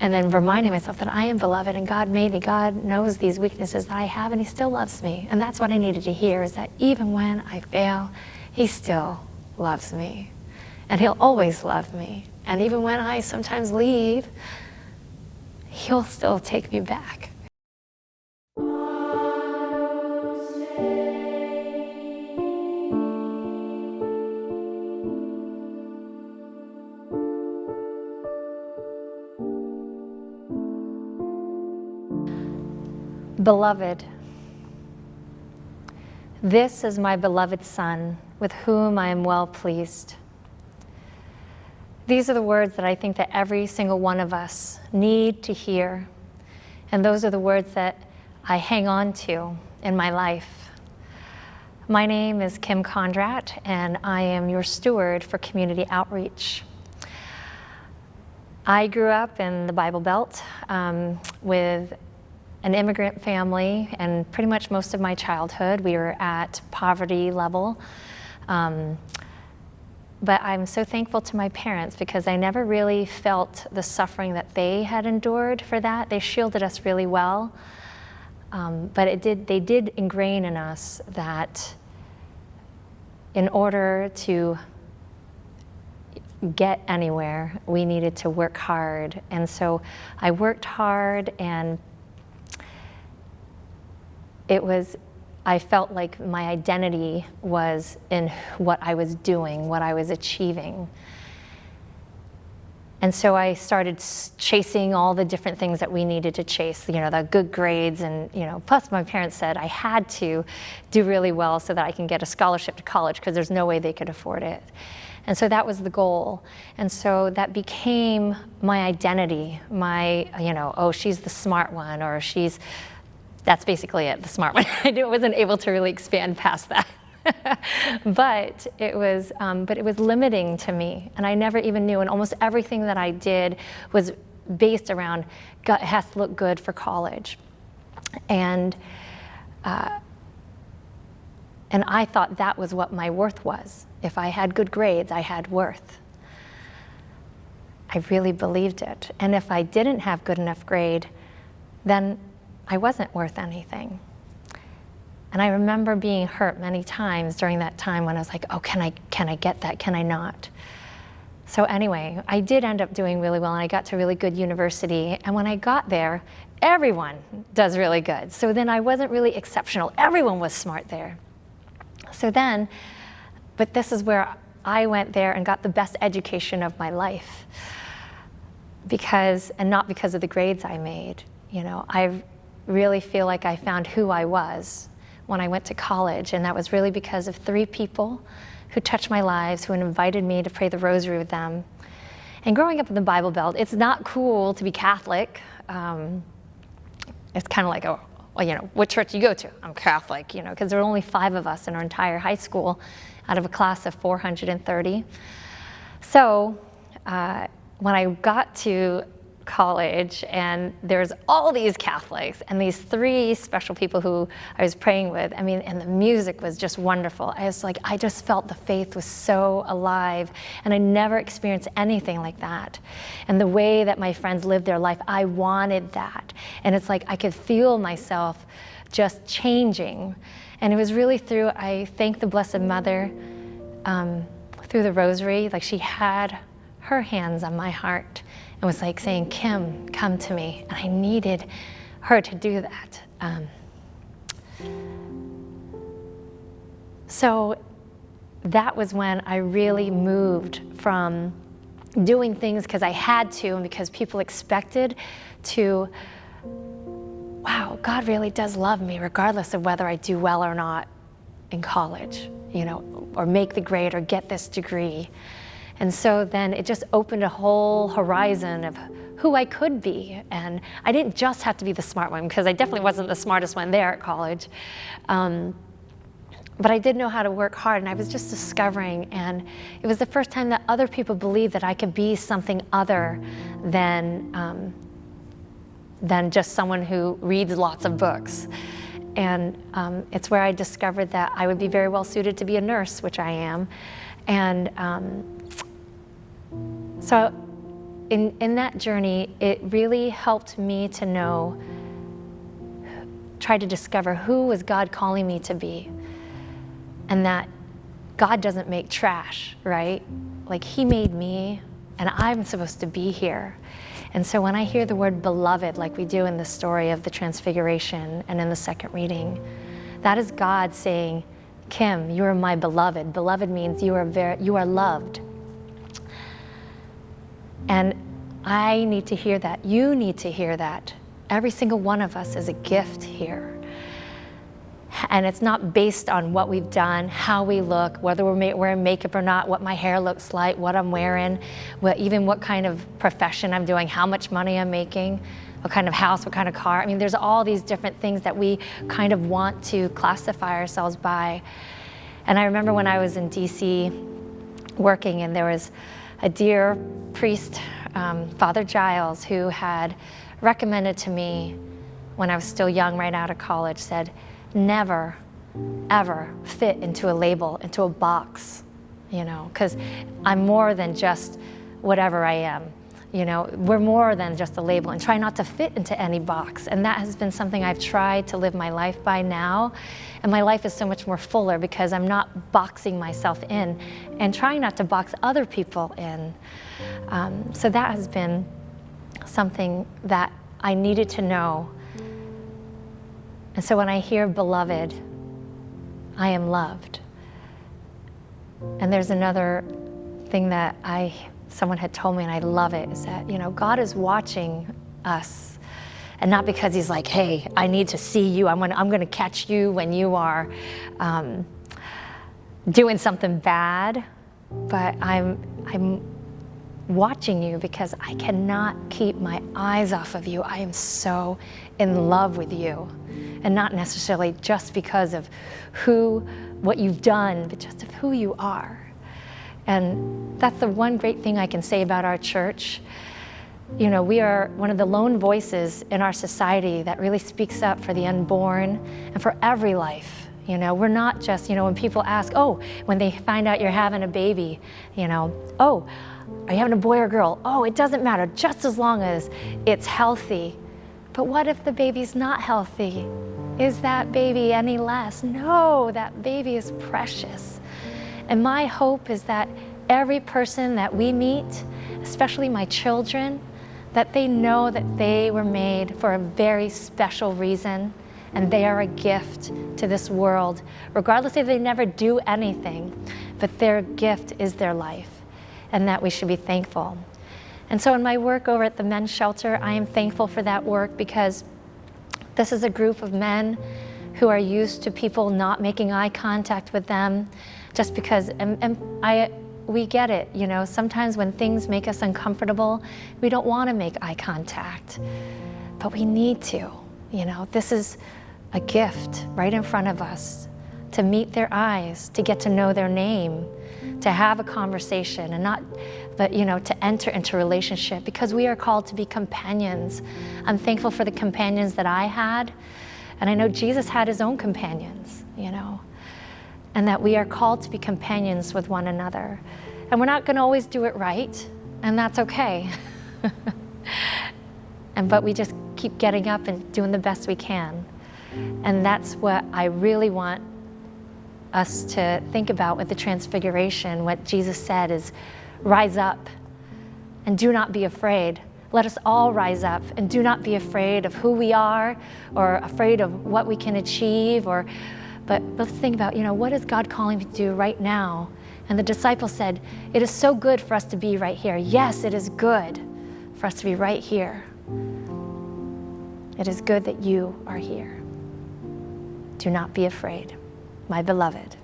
And then reminding myself that I am beloved and God made me. God knows these weaknesses that I have and he still loves me. And that's what I needed to hear, is that even when I fail, he still loves me. And he'll always love me. And even when I sometimes leave, he'll still take me back. Beloved, this is my beloved Son, with whom I am well pleased. These are the words that I think that every single one of us need to hear. And those are the words that I hang on to in my life. My name is Kim Condrat, and I am your steward for community outreach. I grew up in the Bible Belt with an immigrant family, and pretty much most of my childhood we were at poverty level. But I'm so thankful to my parents because I never really felt the suffering that they had endured for that. They shielded us really well. But they did ingrain in us that in order to get anywhere, we needed to work hard. And so I worked hard, and I felt like my identity was in what I was doing, what I was achieving. And so I started chasing all the different things that we needed to chase, the good grades, and plus my parents said I had to do really well so that I can get a scholarship to college, because there's no way they could afford it. And so that was the goal. And so that became my identity, oh, she's the smart one, or that's basically it, the smart one. I wasn't able to really expand past that. but it was limiting to me, and I never even knew. And almost everything that I did was based around it has to look good for college, and I thought that was what my worth was. If I had good grades, I had worth. I really believed it. And if I didn't have good enough grade, then I wasn't worth anything. And I remember being hurt many times during that time when I was like, oh, can I get that? Can I not? So anyway, I did end up doing really well, and I got to a really good university. And when I got there, everyone does really good. So then I wasn't really exceptional. Everyone was smart there. But this is where I went there and got the best education of my life. And not because of the grades I made. I really feel like I found who I was when I went to college, and that was really because of 3 people who touched my lives, who invited me to pray the rosary with them. And growing up in the Bible Belt, it's not cool to be Catholic. It's kind of like, what church do you go to? I'm Catholic, because there were only 5 of us in our entire high school out of a class of 430. So when I got to college, and there's all these Catholics and these 3 special people who I was praying with, and the music was just wonderful. I just felt the faith was so alive, and I never experienced anything like that. And the way that my friends lived their life, I wanted that. And it's like I could feel myself just changing. And it was really I thank the Blessed Mother through the rosary. Like, she had her hands on my heart and was like saying, Kim, come to me. And I needed her to do that. So that was when I really moved from doing things because I had to and because people expected to, wow, God really does love me regardless of whether I do well or not in college, or make the grade or get this degree. And so then it just opened a whole horizon of who I could be. And I didn't just have to be the smart one, because I definitely wasn't the smartest one there at college. But I did know how to work hard, and I was just discovering. And it was the first time that other people believed that I could be something other than just someone who reads lots of books. And it's where I discovered that I would be very well suited to be a nurse, which I am. And so in that journey, it really helped me to know, try to discover who was God calling me to be. And that God doesn't make trash, right? Like he made me and I'm supposed to be here. And so when I hear the word beloved, like we do in the story of the Transfiguration and in the second reading, that is God saying, Kim, you are my beloved. Beloved means you are loved. And I need to hear that. You need to hear that. Every single one of us is a gift here. And it's not based on what we've done, how we look, whether we're wearing makeup or not, what my hair looks like, what I'm wearing, even what kind of profession I'm doing, how much money I'm making, what kind of house, what kind of car. I mean, there's all these different things that we kind of want to classify ourselves by. And I remember when I was in DC working, and there was a dear priest, Father Giles, who had recommended to me when I was still young, right out of college, said, never, ever fit into a label, into a box, because I'm more than just whatever I am. We're more than just a label, and try not to fit into any box. And that has been something I've tried to live my life by now. And my life is so much more fuller because I'm not boxing myself in and trying not to box other people in. So that has been something that I needed to know. And so when I hear beloved, I am loved. And there's another thing that someone had told me, and I love it, is that, God is watching us. And not because he's like, hey, I need to see you. I'm going to catch you when you are doing something bad. But I'm watching you because I cannot keep my eyes off of you. I am so in love with you. And not necessarily just because of what you've done, but just of who you are. And that's the one great thing I can say about our church. We are one of the lone voices in our society that really speaks up for the unborn and for every life. We're not just, when people ask, when they find out you're having a baby, are you having a boy or girl? It doesn't matter, just as long as it's healthy. But what if the baby's not healthy? Is that baby any less? No, that baby is precious. And my hope is that every person that we meet, especially my children, that they know that they were made for a very special reason, and they are a gift to this world, regardless if they never do anything, but their gift is their life, and that we should be thankful. And so in my work over at the men's shelter, I am thankful for that work because this is a group of men who are used to people not making eye contact with them just because, we get it, sometimes when things make us uncomfortable, we don't want to make eye contact, but we need to, this is a gift right in front of us to meet their eyes, to get to know their name, to have a conversation, and to enter into relationship, because we are called to be companions. I'm thankful for the companions that I had, and I know Jesus had his own companions, and that we are called to be companions with one another. And we're not going to always do it right, and that's okay. But we just keep getting up and doing the best we can. And that's what I really want us to think about with the Transfiguration. What Jesus said is, rise up and do not be afraid. Let us all rise up and do not be afraid of who we are or afraid of what we can achieve. But let's think about, what is God calling me to do right now? And the disciples said, it is so good for us to be right here. Yes, it is good for us to be right here. It is good that you are here. Do not be afraid, my beloved.